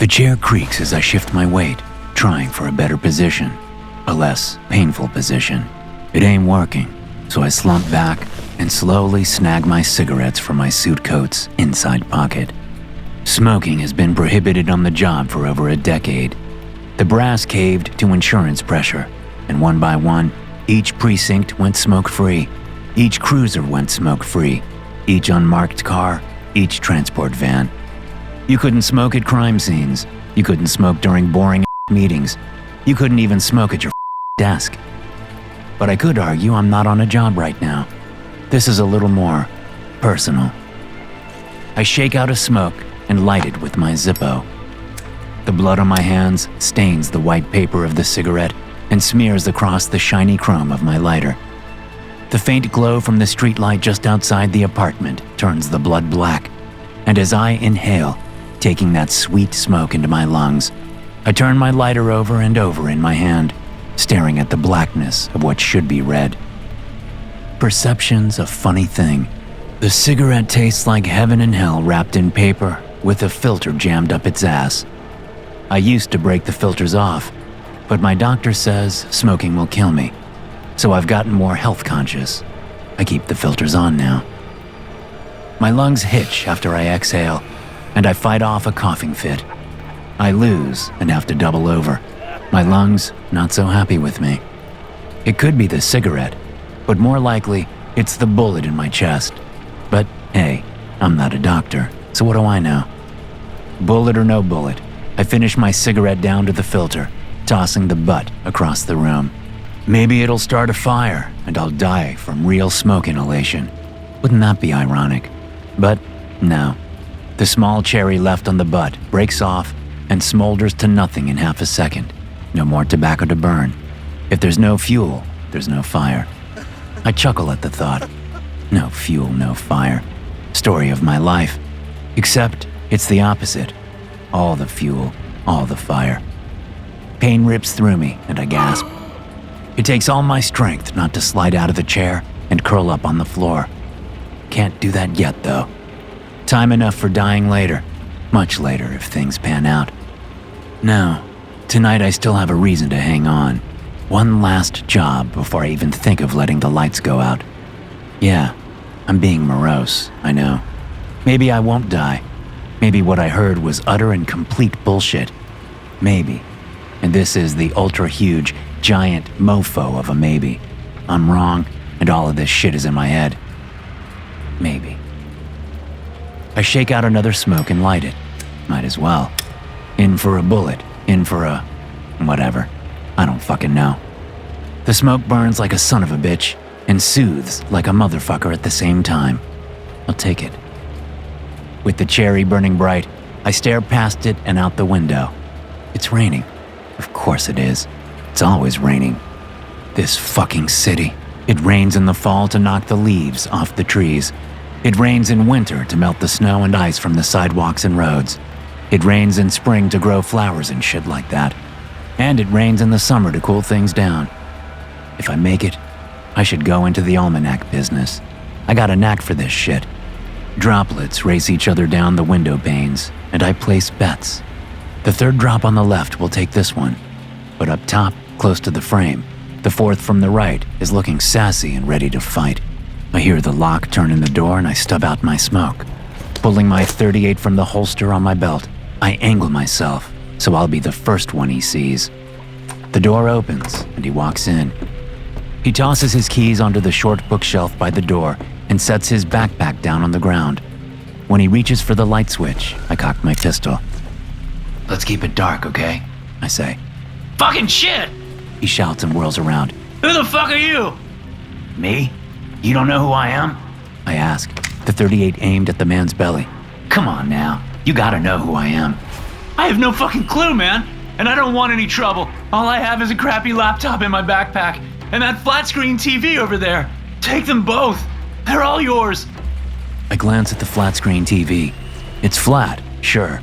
The chair creaks as I shift my weight, trying for a better position, a less painful position. It ain't working, so I slump back and slowly snag my cigarettes from my suit coat's inside pocket. Smoking has been prohibited on the job for over a decade. The brass caved to insurance pressure, and one by one, each precinct went smoke-free. Each cruiser went smoke-free. Each unmarked car, each transport van. You couldn't smoke at crime scenes. You couldn't smoke during boring meetings. You couldn't even smoke at your desk. But I could argue I'm not on a job right now. This is a little more personal. I shake out a smoke and light it with my Zippo. The blood on my hands stains the white paper of the cigarette and smears across the shiny chrome of my lighter. The faint glow from the streetlight just outside the apartment turns the blood black, and as I inhale, taking that sweet smoke into my lungs, I turn my lighter over and over in my hand, staring at the blackness of what should be red. Perception's a funny thing. The cigarette tastes like heaven and hell wrapped in paper with a filter jammed up its ass. I used to break the filters off, but my doctor says smoking will kill me, so I've gotten more health conscious. I keep the filters on now. My lungs hitch after I exhale, and I fight off a coughing fit. I lose and have to double over. My lungs not so happy with me. It could be the cigarette, but more likely it's the bullet in my chest. But hey, I'm not a doctor, so what do I know? Bullet or no bullet, I finish my cigarette down to the filter, tossing the butt across the room. Maybe it'll start a fire and I'll die from real smoke inhalation. Wouldn't that be ironic? But no. The small cherry left on the butt breaks off and smolders to nothing in half a second. No more tobacco to burn. If there's no fuel, there's no fire. I chuckle at the thought. No fuel, no fire. Story of my life. Except it's the opposite. All the fuel, all the fire. Pain rips through me and I gasp. It takes all my strength not to slide out of the chair and curl up on the floor. Can't do that yet though. Time enough for dying later. Much later if things pan out. No, tonight I still have a reason to hang on. One last job before I even think of letting the lights go out. Yeah, I'm being morose, I know. Maybe I won't die. Maybe what I heard was utter and complete bullshit. Maybe. And this is the ultra-huge, giant mofo of a maybe. I'm wrong, and all of this shit is in my head. Maybe. I shake out another smoke and light it. Might as well. In for a bullet, in for a... whatever. I don't fucking know. The smoke burns like a son of a bitch and soothes like a motherfucker at the same time. I'll take it. With the cherry burning bright, I stare past it and out the window. It's raining. Of course it is. It's always raining. This fucking city. It rains in the fall to knock the leaves off the trees. It rains in winter to melt the snow and ice from the sidewalks and roads. It rains in spring to grow flowers and shit like that. And it rains in the summer to cool things down. If I make it, I should go into the almanac business. I got a knack for this shit. Droplets race each other down the window panes, and I place bets. The third drop on the left will take this one, but up top, close to the frame, the fourth from the right is looking sassy and ready to fight. I hear the lock turn in the door and I stub out my smoke. Pulling my .38 from the holster on my belt, I angle myself so I'll be the first one he sees. The door opens and he walks in. He tosses his keys onto the short bookshelf by the door and sets his backpack down on the ground. When he reaches for the light switch, I cock my pistol. "Let's keep it dark, okay?" I say. Fucking shit! He shouts and whirls around. Who the fuck are you? "Me? You don't know who I am?" I ask, the .38 aimed at the man's belly. "Come on now, you gotta know who I am." I have no fucking clue, man. And I don't want any trouble. All I have is a crappy laptop in my backpack and that flat screen TV over there. Take them both. They're all yours. I glance at the flat screen TV. It's flat, sure,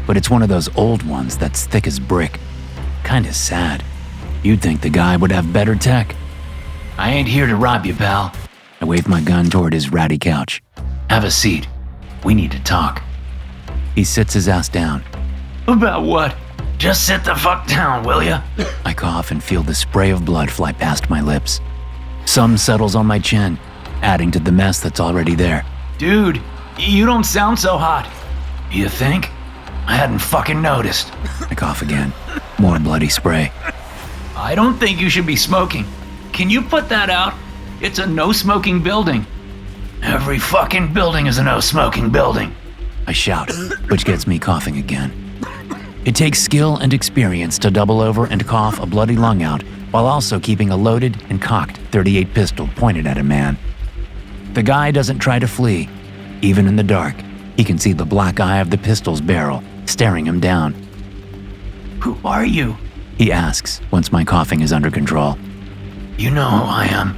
but it's one of those old ones that's thick as brick. Kinda sad. You'd think the guy would have better tech. "I ain't here to rob you, pal." I wave my gun toward his ratty couch. "Have a seat. We need to talk." He sits his ass down. About what? Just sit the fuck down, will ya? I cough and feel the spray of blood fly past my lips. Some settles on my chin, adding to the mess that's already there. Dude, you don't sound so hot. You think? I hadn't fucking noticed. I cough again. More bloody spray. I don't think you should be smoking. Can you put that out? It's a no-smoking building. Every fucking building is a no-smoking building. I shout, which gets me coughing again. It takes skill and experience to double over and cough a bloody lung out while also keeping a loaded and cocked .38 pistol pointed at a man. The guy doesn't try to flee. Even in the dark, he can see the black eye of the pistol's barrel staring him down. Who are you? He asks once my coughing is under control. You know who I am.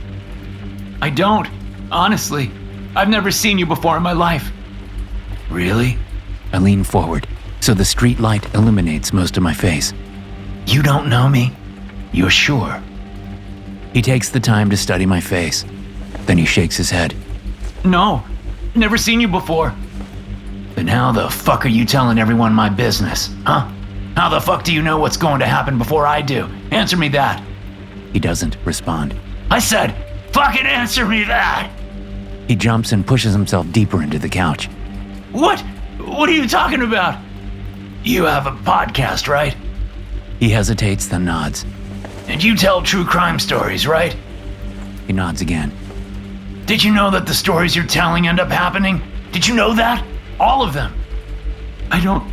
I don't. Honestly, I've never seen you before in my life. Really? I lean forward, so the street light illuminates most of my face. You don't know me? You're sure? He takes the time to study my face. Then he shakes his head. No, never seen you before. Then how the fuck are you telling everyone my business, huh? How the fuck do you know what's going to happen before I do? Answer me that. He doesn't respond. I said, fucking answer me that! He jumps and pushes himself deeper into the couch. What? What are you talking about? You have a podcast, right? He hesitates, then nods. And you tell true crime stories, right? He nods again. Did you know that the stories you're telling end up happening? Did you know that? All of them. I don't.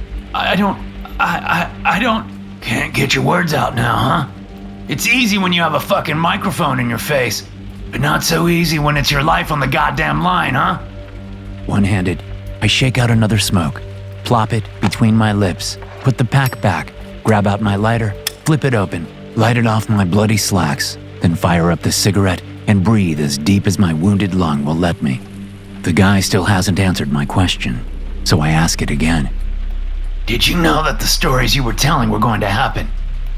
Can't get your words out now, huh? It's easy when you have a fucking microphone in your face, but not so easy when it's your life on the goddamn line, huh? One-handed, I shake out another smoke, plop it between my lips, put the pack back, grab out my lighter, flip it open, light it off my bloody slacks, then fire up the cigarette and breathe as deep as my wounded lung will let me. The guy still hasn't answered my question, so I ask it again. Did you know that the stories you were telling were going to happen?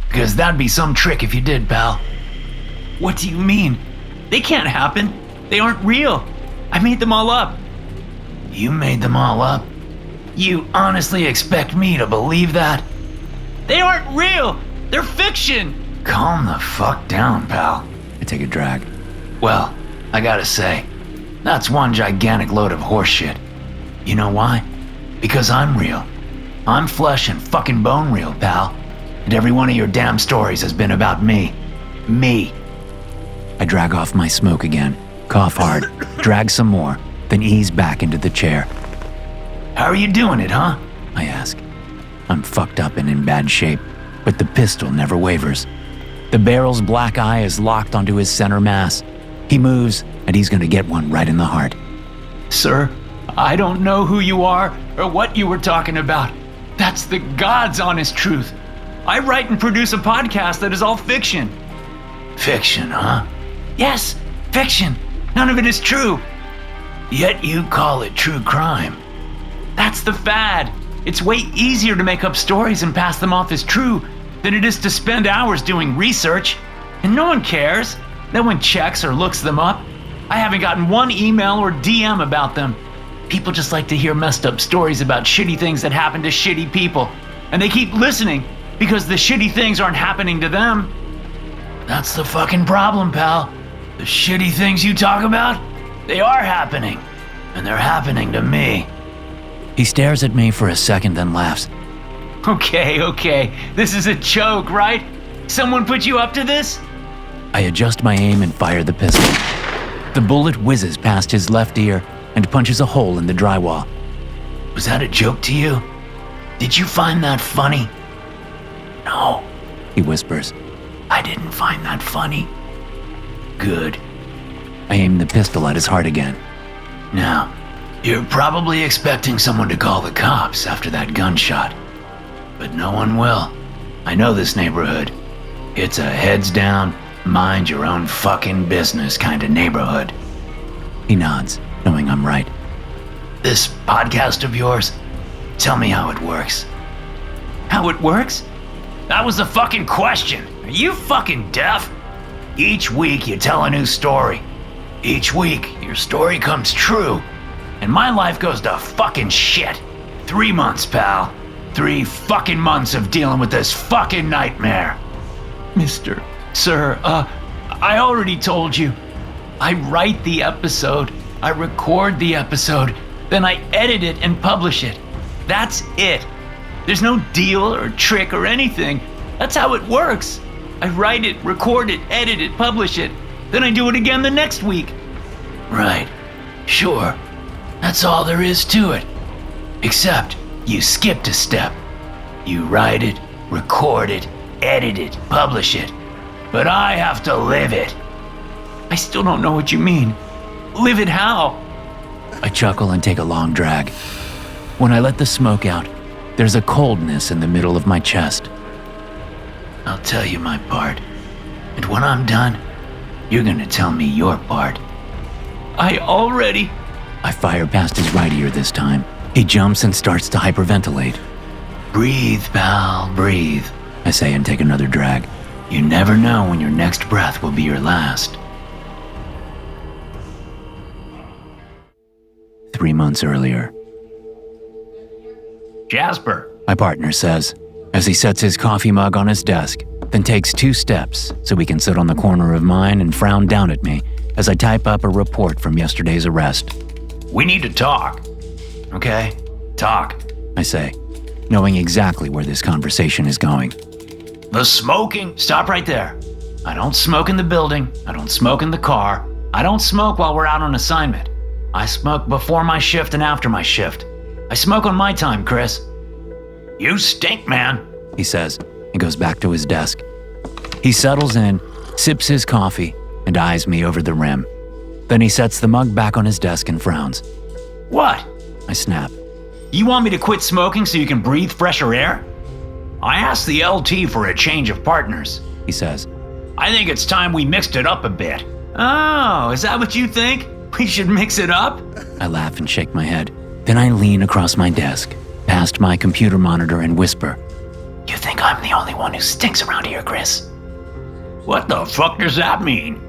Because that'd be some trick if you did, pal. What do you mean? They can't happen. They aren't real. I made them all up. You made them all up? You honestly expect me to believe that? They aren't real. They're fiction. Calm the fuck down, pal. I take a drag. Well, I gotta say, that's one gigantic load of horseshit. You know why? Because I'm real. I'm flesh and fucking bone real, pal. And every one of your damn stories has been about me. Me. I drag off my smoke again, cough hard, drag some more, then ease back into the chair. How are you doing it, huh? I ask. I'm fucked up and in bad shape, but the pistol never wavers. The barrel's black eye is locked onto his center mass. He moves, and he's gonna get one right in the heart. Sir, I don't know who you are or what you were talking about. That's the God's honest truth. I write and produce a podcast that is all fiction. Fiction, huh? Yes, fiction. None of it is true. Yet you call it true crime. That's the fad. It's way easier to make up stories and pass them off as true than it is to spend hours doing research. And no one cares. No one checks or looks them up. I haven't gotten one email or DM about them. People just like to hear messed up stories about shitty things that happen to shitty people. And they keep listening because the shitty things aren't happening to them. That's the fucking problem, pal. The shitty things you talk about, they are happening. And they're happening to me. He stares at me for a second, then laughs. Okay. This is a joke, right? Someone put you up to this? I adjust my aim and fire the pistol. The bullet whizzes past his left ear and punches a hole in the drywall. Was that a joke to you? Did you find that funny? No, he whispers. I didn't find that funny. Good. I aim the pistol at his heart again. Now, you're probably expecting someone to call the cops after that gunshot. But no one will. I know this neighborhood. It's a heads down, mind your own fucking business kind of neighborhood. He nods, knowing I'm right. This podcast of yours, tell me how it works. How it works? That was the fucking question. Are you fucking deaf? Each week you tell a new story. Each week your story comes true. And my life goes to fucking shit. 3 months, pal. 3 fucking months of dealing with this fucking nightmare. Sir, I already told you. I write the episode, I record the episode, then I edit it and publish it. That's it. There's no deal or trick or anything. That's how it works. I write it, record it, edit it, publish it, then I do it again the next week. Right, sure. That's all there is to it. Except you skipped a step. You write it, record it, edit it, publish it. But I have to live it. I still don't know what you mean. Live it how? I chuckle and take a long drag. When I let the smoke out, there's a coldness in the middle of my chest. I'll tell you my part. And when I'm done, you're gonna tell me your part. I fire past his right ear this time. He jumps and starts to hyperventilate. Breathe, pal, breathe, I say and take another drag. You never know when your next breath will be your last. 3 months earlier. Jasper, My partner says, as he sets his coffee mug on his desk, then takes 2 steps so he can sit on the corner of mine and frown down at me as I type up a report from yesterday's arrest. we need to talk. Okay? Talk. I say, knowing exactly where this conversation is going. The smoking, stop right there. I don't smoke in the building. I don't smoke in the car. I don't smoke while we're out on assignment. I smoke before my shift and after my shift. I smoke on my time, Chris. You stink, man, he says, and goes back to his desk. He settles in, sips his coffee, and eyes me over the rim. Then he sets the mug back on his desk and frowns. What? I snap. You want me to quit smoking so you can breathe fresher air? I asked the LT for a change of partners, He says. I think it's time we mixed it up a bit. Oh, is that what you think? We should mix it up? I laugh and shake my head. Then I lean across my desk, past my computer monitor and whisper, You think I'm the only one who stinks around here, Chris? What the fuck does that mean?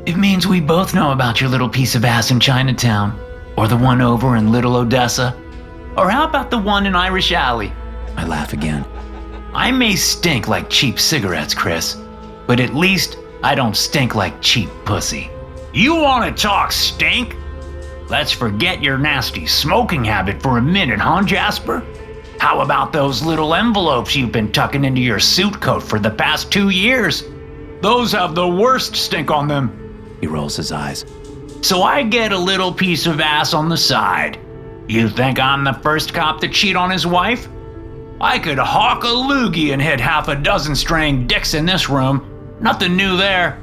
It means we both know about your little piece of ass in Chinatown, or the one over in Little Odessa, or how about the one in Irish Alley? I laugh again. I may stink like cheap cigarettes, Chris, but at least I don't stink like cheap pussy. You want to talk stink? Let's forget your nasty smoking habit for a minute, huh, Jasper? How about those little envelopes you've been tucking into your suit coat for the past 2 years? Those have the worst stink on them. He rolls his eyes. So I get a little piece of ass on the side. You think I'm the first cop to cheat on his wife? I could hawk a loogie and hit half a dozen straying dicks in this room. Nothing new there.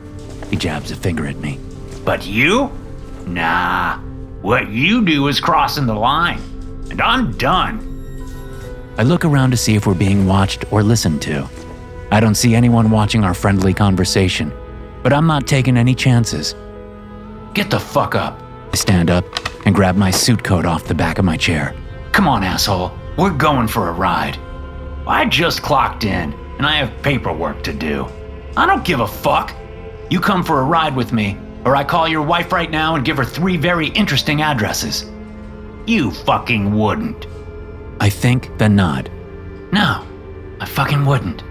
He jabs a finger at me. But you? Nah. What you do is crossing the line. And I'm done. I look around to see if we're being watched or listened to. I don't see anyone watching our friendly conversation, but I'm not taking any chances. Get the fuck up. I stand up and grab my suit coat off the back of my chair. Come on, asshole. We're going for a ride. I just clocked in, and I have paperwork to do. I don't give a fuck. You come for a ride with me, or I call your wife right now and give her 3 very interesting addresses. You fucking wouldn't. I think, then nod. No, I fucking wouldn't.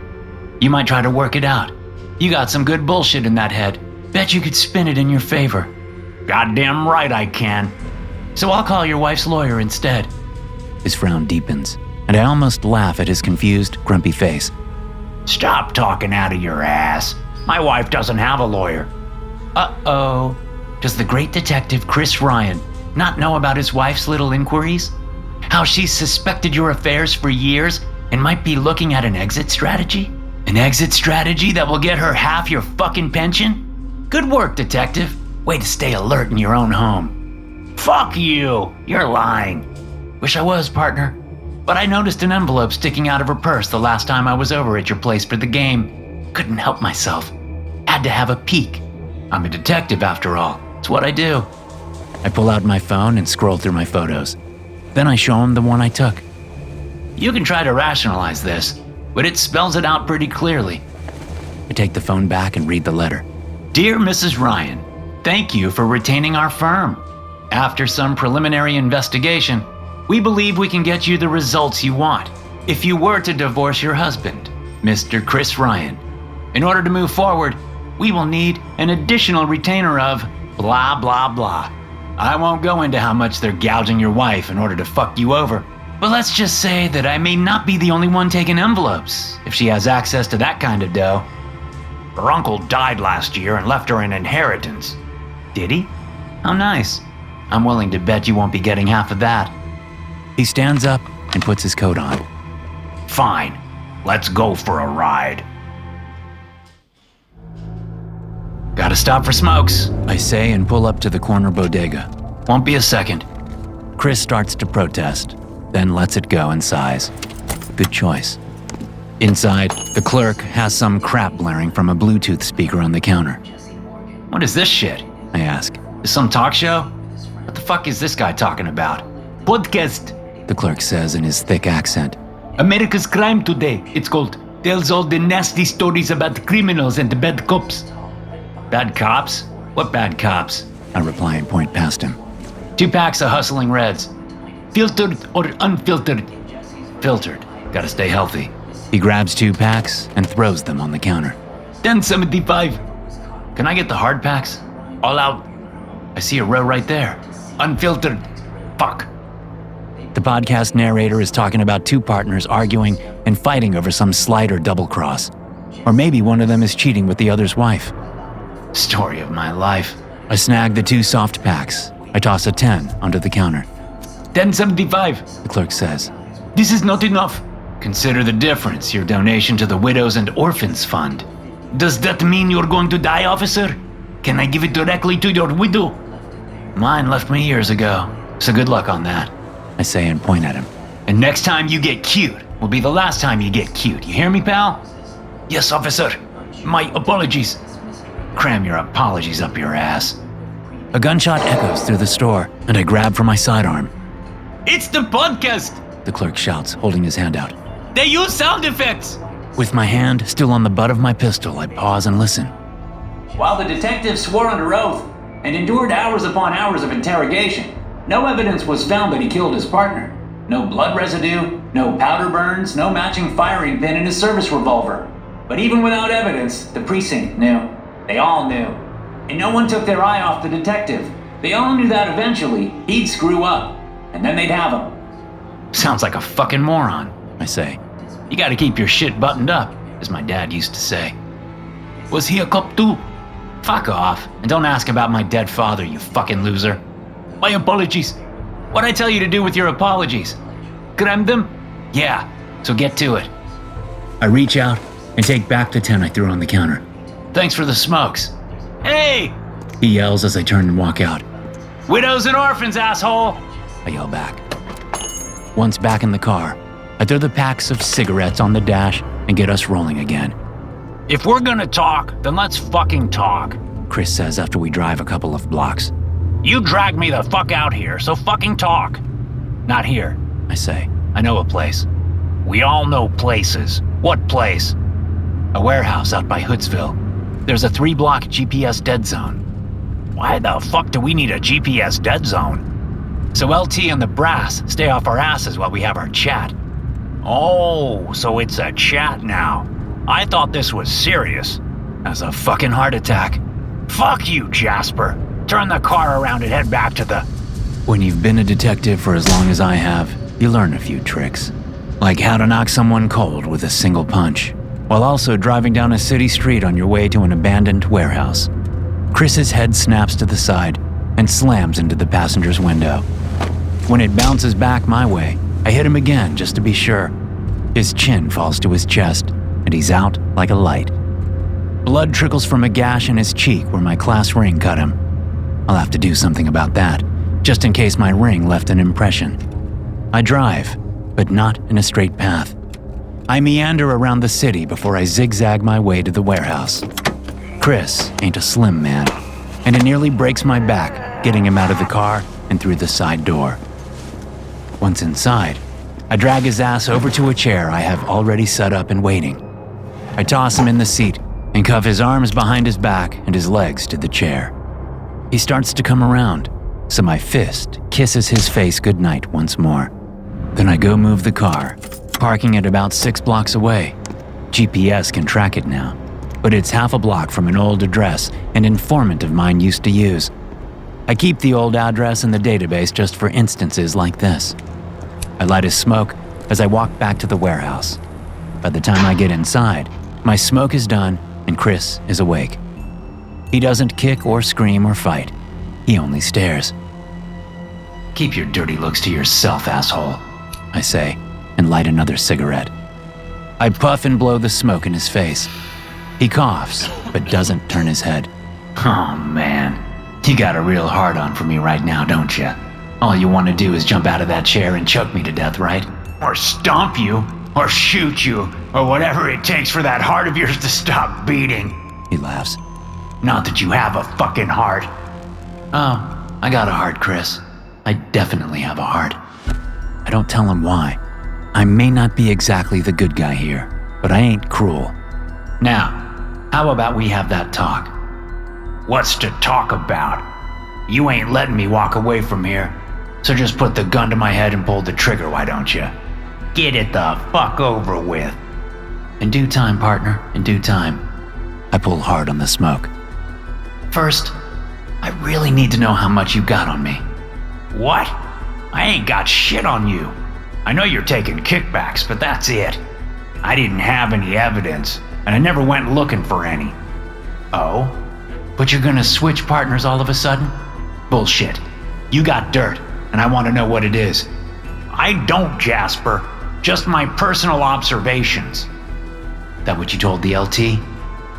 You might try to work it out. You got some good bullshit in that head. Bet you could spin it in your favor. Goddamn right I can. So I'll call your wife's lawyer instead. His frown deepens, and I almost laugh at his confused, grumpy face. Stop talking out of your ass. My wife doesn't have a lawyer. Uh-oh. Does the great detective Chris Ryan not know about his wife's little inquiries? How she's suspected your affairs for years and might be looking at an exit strategy? An exit strategy that will get her half your fucking pension? Good work, detective. Way to stay alert in your own home. Fuck you. You're lying. Wish I was, partner. But I noticed an envelope sticking out of her purse the last time I was over at your place for the game. Couldn't help myself. Had to have a peek. I'm a detective after all. It's what I do. I pull out my phone and scroll through my photos. Then I show him the one I took. You can try to rationalize this, but it spells it out pretty clearly. I take the phone back and read the letter. Dear Mrs. Ryan, thank you for retaining our firm. After some preliminary investigation, we believe we can get you the results you want. If you were to divorce your husband, Mr. Chris Ryan, in order to move forward, we will need an additional retainer of blah, blah, blah. I won't go into how much they're gouging your wife in order to fuck you over, but let's just say that I may not be the only one taking envelopes if she has access to that kind of dough. Her uncle died last year and left her an inheritance. Did he? How nice. I'm willing to bet you won't be getting half of that. He stands up and puts his coat on. Fine. Let's go for a ride. Gotta stop for smokes, I say and pull up to the corner bodega. Won't be a second. Chris starts to protest, then lets it go and sighs. Good choice. Inside, the clerk has some crap blaring from a Bluetooth speaker on the counter. What is this shit? I ask. Is some talk show? What the fuck is this guy talking about? Podcast, the clerk says in his thick accent. America's Crime Today. It's called Tells All the Nasty Stories About Criminals and the Bad Cops. Bad cops? What bad cops? I reply and point past him. 2 packs of hustling reds. Filtered or unfiltered? Filtered. Gotta stay healthy. He grabs 2 packs and throws them on the counter. $10.75. Can I get the hard packs? All out. I see a row right there. Unfiltered. Fuck. The podcast narrator is talking about 2 partners arguing and fighting over some slight or double cross. Or maybe one of them is cheating with the other's wife. Story of my life. I snag the 2 soft packs. I toss a 10 onto the counter. $10.75, the clerk says. This is not enough. Consider the difference, your donation to the Widows and Orphans Fund. Does that mean you're going to die, officer? Can I give it directly to your widow? Mine left me years ago, so good luck on that. I say and point at him. And next time you get cute will be the last time you get cute. You hear me, pal? Yes, officer. My apologies. Cram your apologies up your ass. A gunshot echoes through the store, and I grab for my sidearm. It's the podcast, the clerk shouts, holding his hand out. They use sound effects. With my hand still on the butt of my pistol, I pause and listen. While the detective swore under oath and endured hours upon hours of interrogation, no evidence was found that he killed his partner. No blood residue, no powder burns, no matching firing pin in his service revolver. But even without evidence, the precinct knew. They all knew. And no one took their eye off the detective. They all knew that eventually he'd screw up, and then they'd have him. Sounds like a fucking moron, I say. You gotta keep your shit buttoned up, as my dad used to say. Was he a cop too? Fuck off, and don't ask about my dead father, you fucking loser. My apologies. What'd I tell you to do with your apologies? Cram them? Yeah, so get to it. I reach out and take back the 10 I threw on the counter. Thanks for the smokes. Hey! He yells as I turn and walk out. Widows and orphans, asshole! I yell back. Once back in the car, I throw the packs of cigarettes on the dash and get us rolling again. If we're gonna talk, then let's fucking talk, Chris says after we drive a couple of blocks. You dragged me the fuck out here, so fucking talk. Not here, I say. I know a place. We all know places. What place? A warehouse out by Hoodsville. There's a 3-block GPS dead zone. Why the fuck do we need a GPS dead zone? So LT and the brass stay off our asses while we have our chat. Oh, so it's a chat now. I thought this was serious. As a fucking heart attack. Fuck you, Jasper. Turn the car around and head back to the... When you've been a detective for as long as I have, you learn a few tricks. Like how to knock someone cold with a single punch, while also driving down a city street on your way to an abandoned warehouse. Chris's head snaps to the side and slams into the passenger's window. When it bounces back my way, I hit him again just to be sure. His chin falls to his chest, and he's out like a light. Blood trickles from a gash in his cheek where my class ring cut him. I'll have to do something about that, just in case my ring left an impression. I drive, but not in a straight path. I meander around the city before I zigzag my way to the warehouse. Chris ain't a slim man, and it nearly breaks my back getting him out of the car and through the side door. Once inside, I drag his ass over to a chair I have already set up and waiting. I toss him in the seat and cuff his arms behind his back and his legs to the chair. He starts to come around, so my fist kisses his face goodnight once more. Then I go move the car Parking at about 6 blocks away. GPS can track it now, but it's half a block from an old address an informant of mine used to use. I keep the old address in the database just for instances like this. I light a smoke as I walk back to the warehouse. By the time I get inside, my smoke is done and Chris is awake. He doesn't kick or scream or fight. He only stares. Keep your dirty looks to yourself, asshole, I say, and light another cigarette. I puff and blow the smoke in his face. He coughs, but doesn't turn his head. Oh man, you got a real hard-on for me right now, don't you? All you want to do is jump out of that chair and choke me to death, right? Or stomp you, or shoot you, or whatever it takes for that heart of yours to stop beating. He laughs. Not that you have a fucking heart. Oh, I got a heart, Chris. I definitely have a heart. I don't tell him why. I may not be exactly the good guy here, but I ain't cruel. Now, how about we have that talk? What's to talk about? You ain't letting me walk away from here, so just put the gun to my head and pull the trigger, why don't you? Get it the fuck over with. In due time, partner, in due time. I pull hard on the smoke. First, I really need to know how much you got on me. What? I ain't got shit on you. I know you're taking kickbacks, but that's it. I didn't have any evidence, and I never went looking for any. Oh? But you're gonna switch partners all of a sudden? Bullshit. You got dirt, and I want to know what it is. I don't, Jasper. Just my personal observations. That what you told the LT?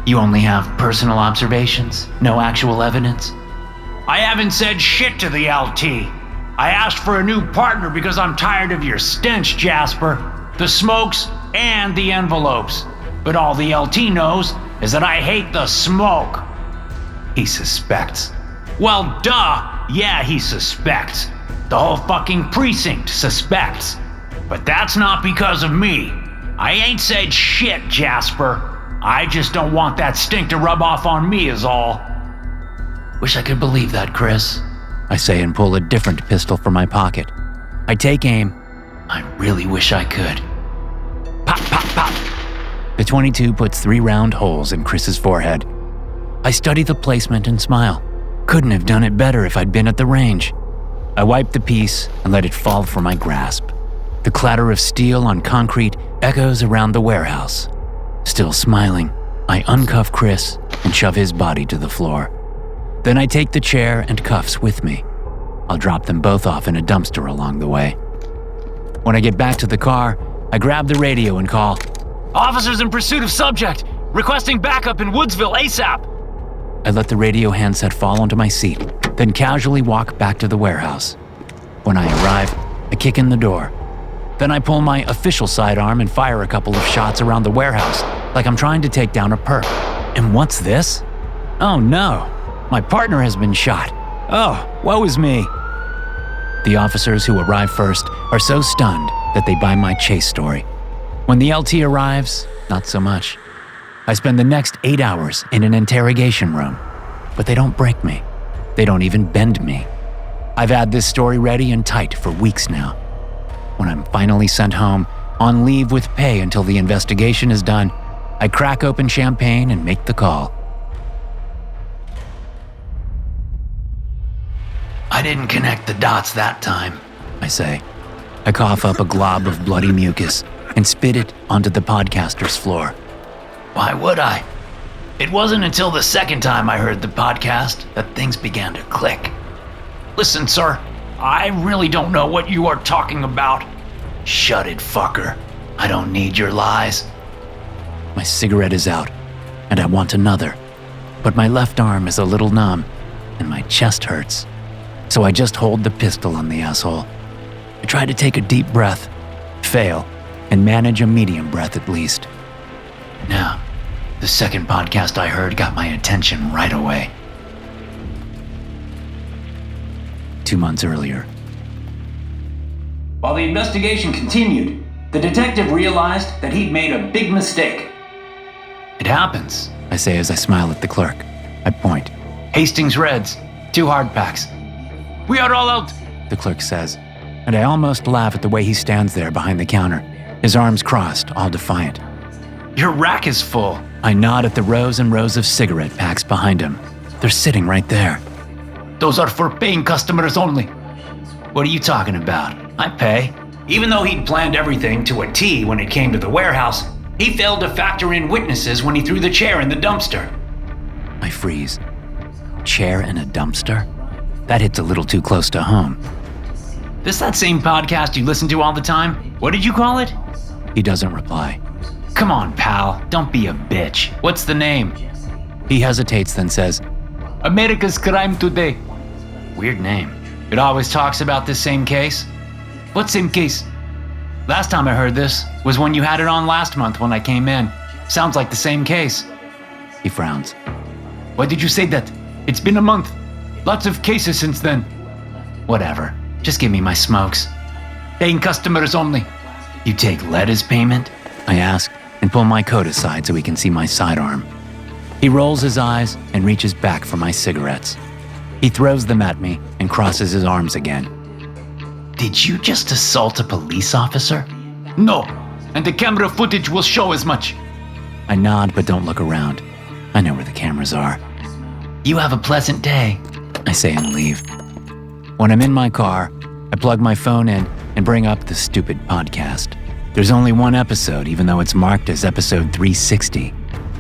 You only have personal observations? No actual evidence? I haven't said shit to the LT. I asked for a new partner because I'm tired of your stench, Jasper. The smokes and the envelopes. But all the LT knows is that I hate the smoke. He suspects. Well, duh. Yeah, he suspects. The whole fucking precinct suspects. But that's not because of me. I ain't said shit, Jasper. I just don't want that stink to rub off on me is all. Wish I could believe that, Chris. I say and pull a different pistol from my pocket. I take aim. I really wish I could. Pop, pop, pop. The .22 puts 3 round holes in Chris's forehead. I study the placement and smile. Couldn't have done it better if I'd been at the range. I wipe the piece and let it fall from my grasp. The clatter of steel on concrete echoes around the warehouse. Still smiling, I uncuff Chris and shove his body to the floor. Then I take the chair and cuffs with me. I'll drop them both off in a dumpster along the way. When I get back to the car, I grab the radio and call, "Officers in pursuit of subject, requesting backup in Woodsville ASAP." I let the radio handset fall onto my seat, then casually walk back to the warehouse. When I arrive, I kick in the door. Then I pull my official sidearm and fire a couple of shots around the warehouse, like I'm trying to take down a perp. And what's this? Oh no, my partner has been shot. Oh, woe is me. The officers who arrive first are so stunned that they buy my chase story. When the LT arrives, not so much. I spend the next 8 hours in an interrogation room, but they don't break me. They don't even bend me. I've had this story ready and tight for weeks now. When I'm finally sent home, on leave with pay until the investigation is done, I crack open champagne and make the call. I didn't connect the dots that time, I say. I cough up a glob of bloody mucus and spit it onto the podcaster's floor. Why would I? It wasn't until the second time I heard the podcast that things began to click. Listen, sir, I really don't know what you are talking about. Shut it, fucker. I don't need your lies. My cigarette is out, and I want another. But my left arm is a little numb, and my chest hurts. So I just hold the pistol on the asshole. I try to take a deep breath, fail, and manage a medium breath at least. Now, the second podcast I heard got my attention right away. 2 months earlier. While the investigation continued, the detective realized that he'd made a big mistake. It happens, I say as I smile at the clerk. I point. Hastings Reds, 2 hard packs. We are all out, the clerk says, and I almost laugh at the way he stands there behind the counter, his arms crossed, all defiant. Your rack is full. I nod at the rows and rows of cigarette packs behind him. They're sitting right there. Those are for paying customers only. What are you talking about? I pay. Even though he'd planned everything to a T when it came to the warehouse, he failed to factor in witnesses when he threw the chair in the dumpster. I freeze. Chair in a dumpster? That hits a little too close to home. This that same podcast you listen to all the time? What did you call it? He doesn't reply. Come on, pal. Don't be a bitch. What's the name? He hesitates, then says, America's Crime Today. Weird name. It always talks about this same case. What same case? Last time I heard this was when you had it on last month when I came in. Sounds like the same case. He frowns. Why did you say that? It's been a month. Lots of cases since then. Whatever. Just give me my smokes. Paying customers only. You take lead as payment? I ask and pull my coat aside so he can see my sidearm. He rolls his eyes and reaches back for my cigarettes. He throws them at me and crosses his arms again. Did you just assault a police officer? No, and the camera footage will show as much. I nod but don't look around. I know where the cameras are. You have a pleasant day, I say and leave. When I'm in my car, I plug my phone in and bring up the stupid podcast. There's only one episode, even though it's marked as episode 360.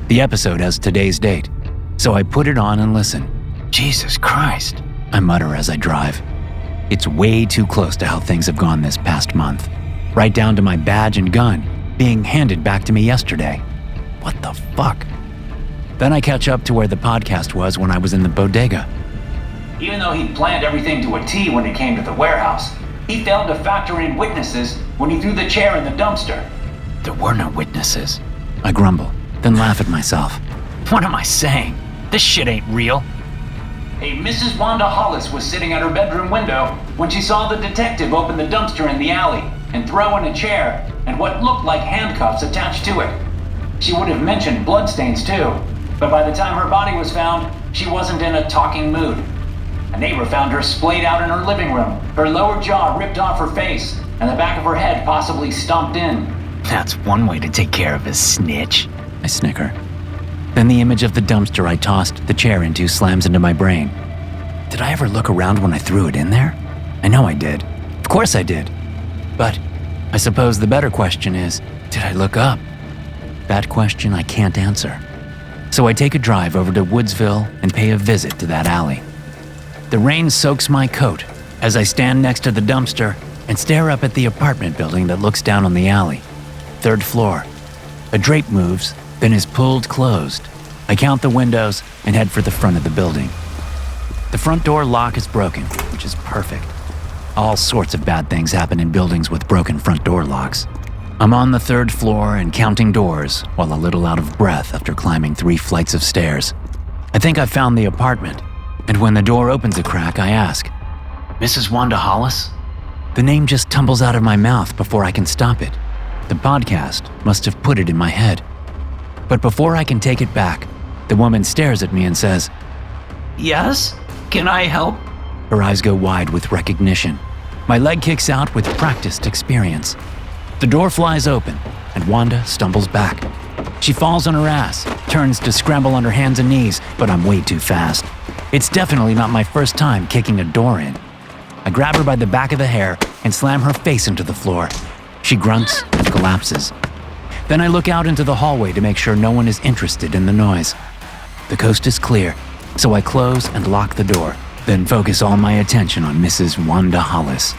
The episode has today's date, so I put it on and listen. Jesus Christ, I mutter as I drive. It's way too close to how things have gone this past month. Right down to my badge and gun being handed back to me yesterday. What the fuck? Then I catch up to where the podcast was when I was in the bodega. Even though he'd planned everything to a T when it came to the warehouse, he failed to factor in witnesses when he threw the chair in the dumpster. There were no witnesses. I grumble, then laugh at myself. What am I saying? This shit ain't real. A Mrs. Wanda Hollis was sitting at her bedroom window when she saw the detective open the dumpster in the alley and throw in a chair and what looked like handcuffs attached to it. She would have mentioned bloodstains too, but by the time her body was found, she wasn't in a talking mood. A neighbor found her splayed out in her living room, her lower jaw ripped off her face, and the back of her head possibly stomped in. That's one way to take care of a snitch. I snicker. Then the image of the dumpster I tossed the chair into slams into my brain. Did I ever look around when I threw it in there? I know I did. Of course I did. But I suppose the better question is, did I look up? That question I can't answer. So I take a drive over to Woodsville and pay a visit to that alley. The rain soaks my coat as I stand next to the dumpster and stare up at the apartment building that looks down on the alley. 3rd floor. A drape moves, then is pulled closed. I count the windows and head for the front of the building. The front door lock is broken, which is perfect. All sorts of bad things happen in buildings with broken front door locks. I'm on the 3rd floor and counting doors while a little out of breath after climbing 3 flights of stairs. I think I've found the apartment, and when the door opens a crack, I ask, Mrs. Wanda Hollis? The name just tumbles out of my mouth before I can stop it. The podcast must have put it in my head. But before I can take it back, the woman stares at me and says, Yes? Can I help? Her eyes go wide with recognition. My leg kicks out with practiced experience. The door flies open, and Wanda stumbles back. She falls on her ass, turns to scramble on her hands and knees, but I'm way too fast. It's definitely not my first time kicking a door in. I grab her by the back of the hair and slam her face into the floor. She grunts and collapses. Then I look out into the hallway to make sure no one is interested in the noise. The coast is clear, so I close and lock the door, then focus all my attention on Mrs. Wanda Hollis.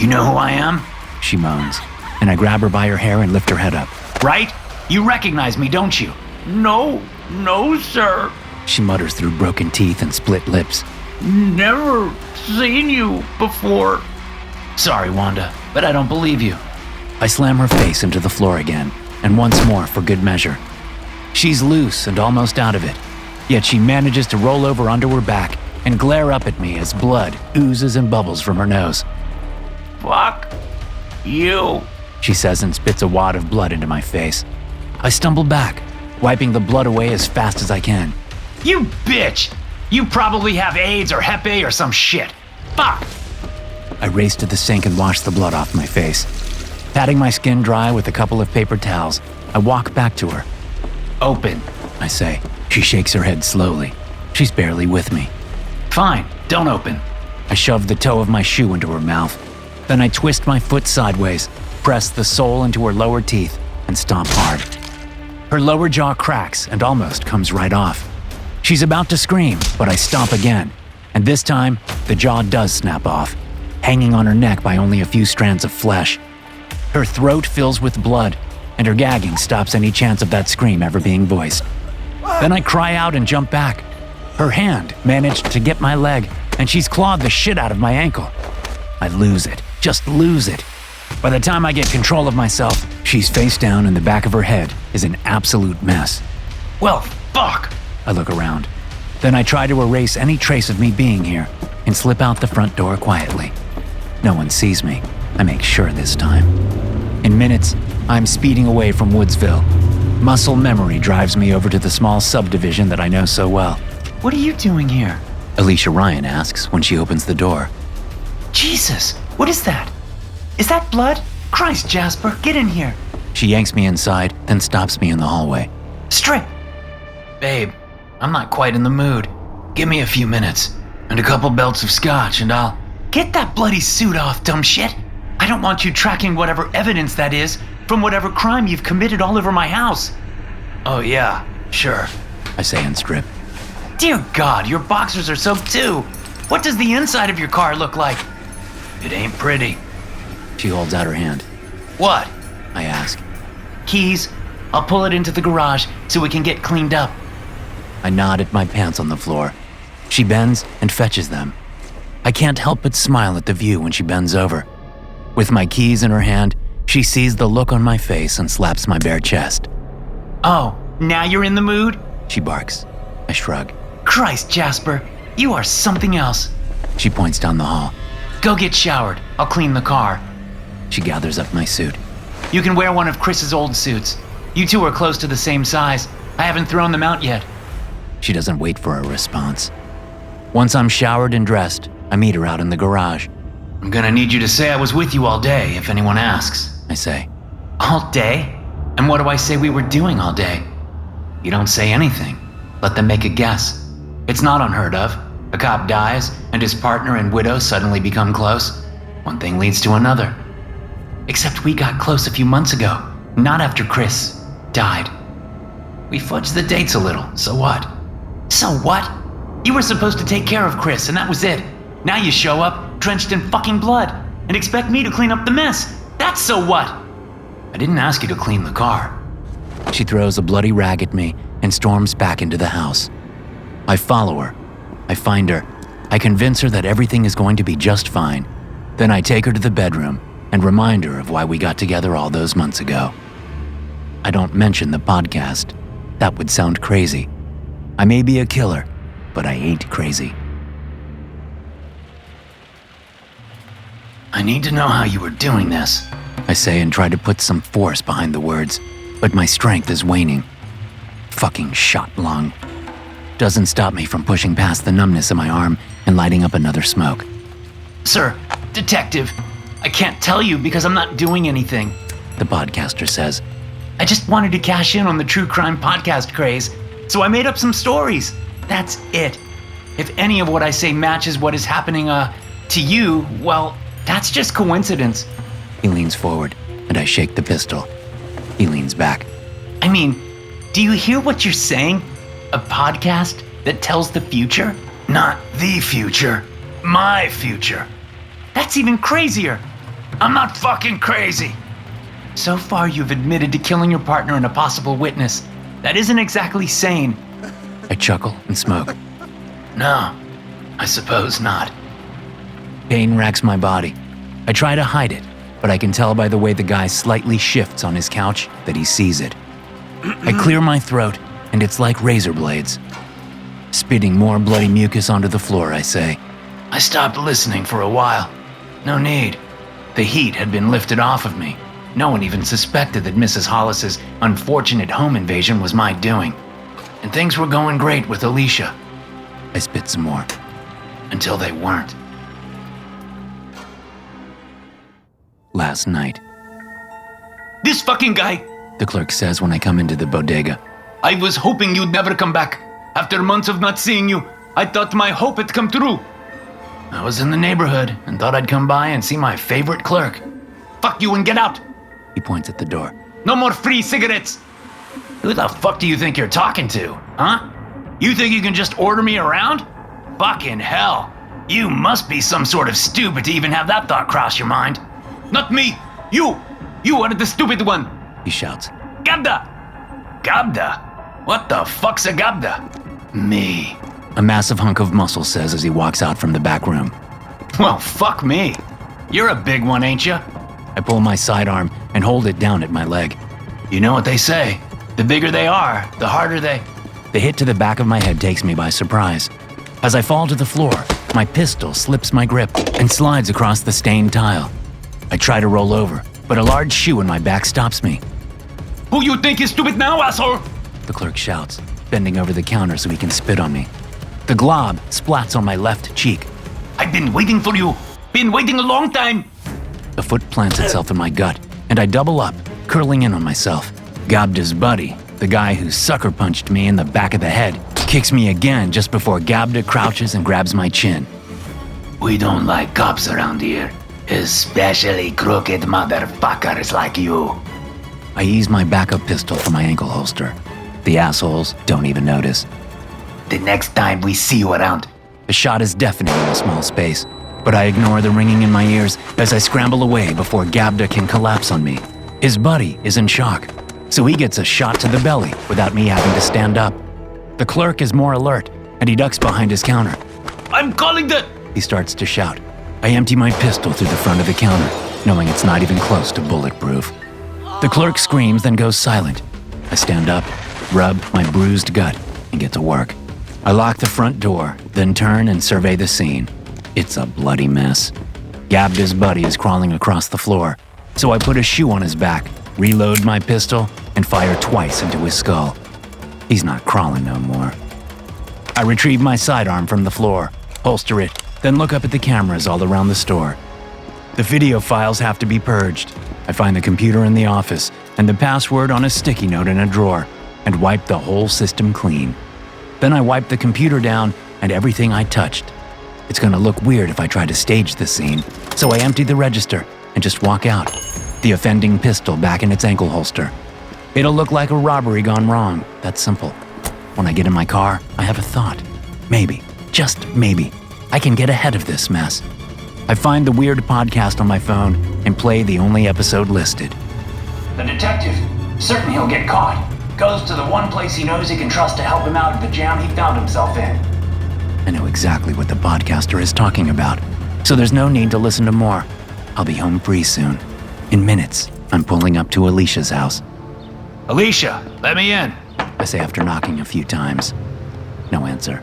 You know who I am? She moans, and I grab her by her hair and lift her head up. Right? You recognize me, don't you? No, sir. She mutters through broken teeth and split lips. Never seen you before. Sorry, Wanda, but I don't believe you. I slam her face into the floor again, and once more for good measure. She's loose and almost out of it, yet she manages to roll over onto her back and glare up at me as blood oozes and bubbles from her nose. Fuck you, she says and spits a wad of blood into my face. I stumble back, wiping the blood away as fast as I can. You bitch! You probably have AIDS or Hep A or some shit. Fuck! I race to the sink and wash the blood off my face. Patting my skin dry with a couple of paper towels, I walk back to her. Open, I say. She shakes her head slowly. She's barely with me. Fine, don't open. I shove the toe of my shoe into her mouth. Then I twist my foot sideways, press the sole into her lower teeth, and stomp hard. Her lower jaw cracks and almost comes right off. She's about to scream, but I stomp again, and this time, the jaw does snap off, hanging on her neck by only a few strands of flesh. Her throat fills with blood, and her gagging stops any chance of that scream ever being voiced. Then I cry out and jump back. Her hand managed to get my leg, and she's clawed the shit out of my ankle. I lose it, just lose it. By the time I get control of myself, she's face down and the back of her head is an absolute mess. Well, fuck! I look around. Then I try to erase any trace of me being here and slip out the front door quietly. No one sees me. I make sure this time. In minutes, I'm speeding away from Woodsville. Muscle memory drives me over to the small subdivision that I know so well. What are you doing here? Alicia Ryan asks when she opens the door. Jesus, what is that? Is that blood? Christ, Jasper, get in here. She yanks me inside, then stops me in the hallway. Straight. Babe, I'm not quite in the mood. Give me a few minutes, and a couple belts of scotch, and I'll... Get that bloody suit off, dumb shit. I don't want you tracking whatever evidence that is from whatever crime you've committed all over my house. Oh yeah, sure, I say and strip. Dear God, your boxers are soaked too. What does the inside of your car look like? It ain't pretty. She holds out her hand. What? I ask. Keys. I'll pull it into the garage so we can get cleaned up. I nod at my pants on the floor. She bends and fetches them. I can't help but smile at the view when she bends over. With my keys in her hand, she sees the look on my face and slaps my bare chest. Oh, now you're in the mood? She barks. I shrug. Christ, Jasper, you are something else. She points down the hall. Go get showered. I'll clean the car. She gathers up my suit. You can wear one of Chris's old suits. You two are close to the same size. I haven't thrown them out yet. She doesn't wait for a response. Once I'm showered and dressed, I meet her out in the garage. I'm gonna need you to say I was with you all day if anyone asks. I say. All day? And what do I say we were doing all day? You don't say anything. Let them make a guess. It's not unheard of. A cop dies, and his partner and widow suddenly become close. One thing leads to another. Except we got close a few months ago, not after Chris died. We fudged the dates a little, so what? So what? You were supposed to take care of Chris, and that was it. Now you show up, drenched in fucking blood, and expect me to clean up the mess. That's so what? I didn't ask you to clean the car. She throws a bloody rag at me and storms back into the house. I follow her. I find her. I convince her that everything is going to be just fine. Then I take her to the bedroom and remind her of why we got together all those months ago. I don't mention the podcast. That would sound crazy. I may be a killer, but I ain't crazy. I need to know how you were doing this, I say and try to put some force behind the words, but my strength is waning. Fucking shot lung. Doesn't stop me from pushing past the numbness in my arm and lighting up another smoke. Sir, detective, I can't tell you because I'm not doing anything, the podcaster says. I just wanted to cash in on the true crime podcast craze, so I made up some stories. That's it. If any of what I say matches what is happening, to you, well, that's just coincidence. He leans forward, and I shake the pistol. He leans back. I mean, do you hear what you're saying? A podcast that tells the future? Not the future, my future. That's even crazier. I'm not fucking crazy. So far, you've admitted to killing your partner and a possible witness. That isn't exactly sane. I chuckle and smoke. No, I suppose not. Pain racks my body. I try to hide it, but I can tell by the way the guy slightly shifts on his couch that he sees it. I clear my throat, and it's like razor blades. Spitting more bloody mucus onto the floor, I say. I stopped listening for a while. No need. The heat had been lifted off of me. No one even suspected that Mrs. Hollis's unfortunate home invasion was my doing. And things were going great with Alicia. I spit some more. Until they weren't. Last night. This fucking guy. the clerk says when I come into the bodega. I was hoping you'd never come back. After months of not seeing you, I thought my hope had come true. I was in the neighborhood and thought I'd come by and see my favorite clerk. Fuck you and get out. He points at the door. No more free cigarettes. Who the fuck do you think you're talking to, huh? You think you can just order me around? Fucking hell. You must be some sort of stupid to even have that thought cross your mind. Not me. You. You are the stupid one. He shouts. Gabda. Gabda? What the fuck's a Gabda? Me. A massive hunk of muscle says as he walks out from the back room. Well, fuck me. You're a big one, ain't you? I pull my sidearm and hold it down at my leg. You know what they say. The bigger they are, the harder they... The hit to the back of my head takes me by surprise. As I fall to the floor, my pistol slips my grip and slides across the stained tile. I try to roll over, but a large shoe in my back stops me. Who you think is stupid now, asshole? The clerk shouts, bending over the counter so he can spit on me. The glob splats on my left cheek. I've been waiting for you. Been waiting a long time. A foot plants itself in my gut, and I double up, curling in on myself. Gabda's buddy, the guy who sucker punched me in the back of the head, kicks me again just before Gabda crouches and grabs my chin. We don't like cops around here, especially crooked motherfuckers like you. I ease my backup pistol from my ankle holster. The assholes don't even notice. The next time we see you around. The shot is deafening in a small space, but I ignore the ringing in my ears as I scramble away before Gabda can collapse on me. His buddy is in shock, so he gets a shot to the belly without me having to stand up. The clerk is more alert, and he ducks behind his counter. I'm calling the... He starts to shout. I empty my pistol through the front of the counter, knowing it's not even close to bulletproof. The clerk screams, then goes silent. I stand up, rub my bruised gut, and get to work. I lock the front door, then turn and survey the scene. It's a bloody mess. Gabda's buddy is crawling across the floor, so I put a shoe on his back, reload my pistol, and fire twice into his skull. He's not crawling no more. I retrieve my sidearm from the floor, holster it, then look up at the cameras all around the store. The video files have to be purged. I find the computer in the office and the password on a sticky note in a drawer and wipe the whole system clean. Then I wipe the computer down and everything I touched. It's gonna look weird if I try to stage this scene, so I empty the register and just walk out, the offending pistol back in its ankle holster. It'll look like a robbery gone wrong, that's simple. When I get in my car, I have a thought. Maybe, just maybe, I can get ahead of this mess. I find the weird podcast on my phone and play the only episode listed. The detective, certain he'll get caught, goes to the one place he knows he can trust to help him out of the jam he found himself in. I know exactly what the podcaster is talking about, so there's no need to listen to more. I'll be home free soon. In minutes, I'm pulling up to Alicia's house. Alicia, let me in. I say after knocking a few times. No answer.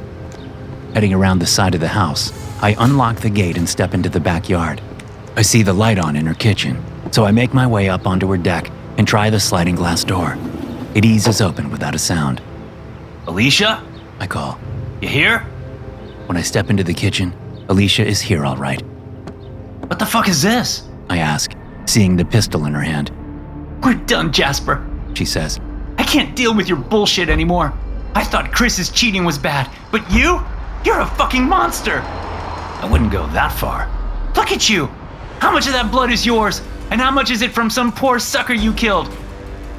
Heading around the side of the house, I unlock the gate and step into the backyard. I see the light on in her kitchen, so I make my way up onto her deck and try the sliding glass door. It eases open without a sound. Alicia? I call. You here? When I step into the kitchen, Alicia is here all right. What the fuck is this? I ask, seeing the pistol in her hand. We're done, Jasper, She says. I can't deal with your bullshit anymore. I thought Chris's cheating was bad, but you're a fucking monster. I wouldn't go that far. Look at you. How much of that blood is yours? And how much is it from some poor sucker you killed?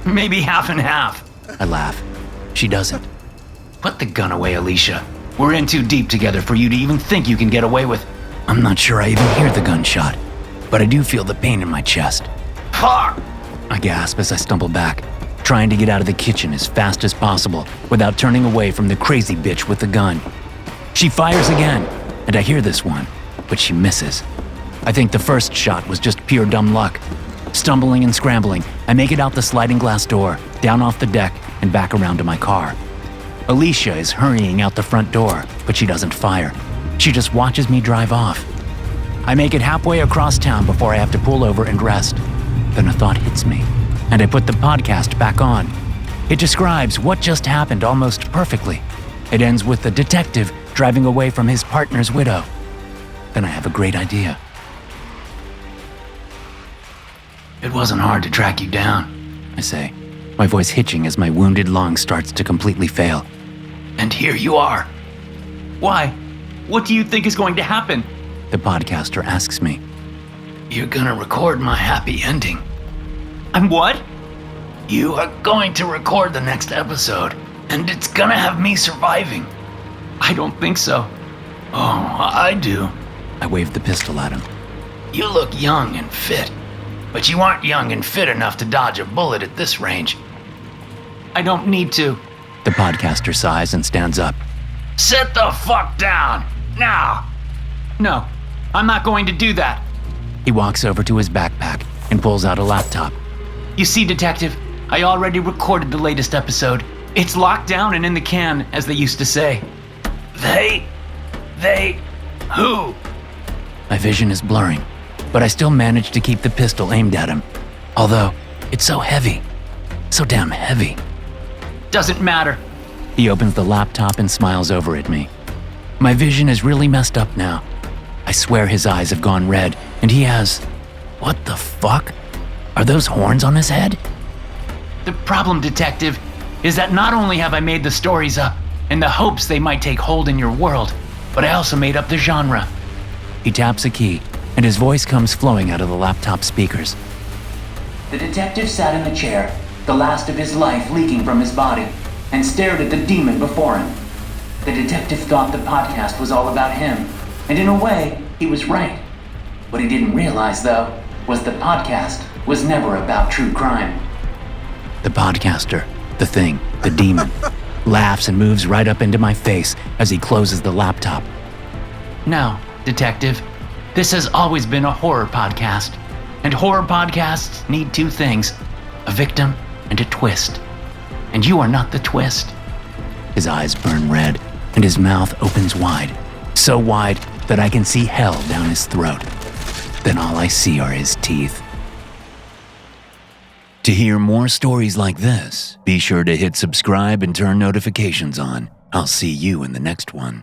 Maybe half and half. I laugh. She doesn't. Put the gun away, Alicia. We're in too deep together for you to even think you can get away with. I'm not sure I even hear the gunshot, but I do feel the pain in my chest. Fuck! I gasp as I stumble back, trying to get out of the kitchen as fast as possible without turning away from the crazy bitch with the gun. She fires again, and I hear this one, but she misses. I think the first shot was just pure dumb luck. Stumbling and scrambling, I make it out the sliding glass door, down off the deck, and back around to my car. Alicia is hurrying out the front door, but she doesn't fire. She just watches me drive off. I make it halfway across town before I have to pull over and rest. Then a thought hits me, and I put the podcast back on. It describes what just happened almost perfectly. It ends with the detective driving away from his partner's widow. Then I have a great idea. It wasn't hard to track you down, I say, my voice hitching as my wounded lung starts to completely fail. and here you are. Why? What do you think is going to happen? The podcaster asks me. You're gonna record my happy ending. I'm what? You are going to record the next episode, and it's gonna have me surviving. I don't think so. Oh, I do. I wave the pistol at him. You look young and fit, but you aren't young and fit enough to dodge a bullet at this range. I don't need to. The podcaster sighs and stands up. Sit the fuck down, now! No, I'm not going to do that. He walks over to his backpack and pulls out a laptop. You see, Detective, I already recorded the latest episode. It's locked down and in the can, as they used to say. They, who? My vision is blurring, but I still manage to keep the pistol aimed at him. Although, it's so heavy. So damn heavy. Doesn't matter. He opens the laptop and smiles over at me. My vision is really messed up now. I swear his eyes have gone red, and he has... What the fuck? Are those horns on his head? The problem, Detective, is that not only have I made the stories up in the hopes they might take hold in your world, but I also made up the genre. He taps a key, and his voice comes flowing out of the laptop speakers. The detective sat in the chair, the last of his life leaking from his body, and stared at the demon before him. The detective thought the podcast was all about him, and in a way, he was right. What he didn't realize, though, was the podcast was never about true crime. The podcaster, the thing, the demon, laughs and moves right up into my face as he closes the laptop. Now, Detective, this has always been a horror podcast, and horror podcasts need two things, a victim and a twist. And you are not the twist. His eyes burn red, and his mouth opens wide, so wide that I can see hell down his throat. Then all I see are his teeth. To hear more stories like this, be sure to hit subscribe and turn notifications on. I'll see you in the next one.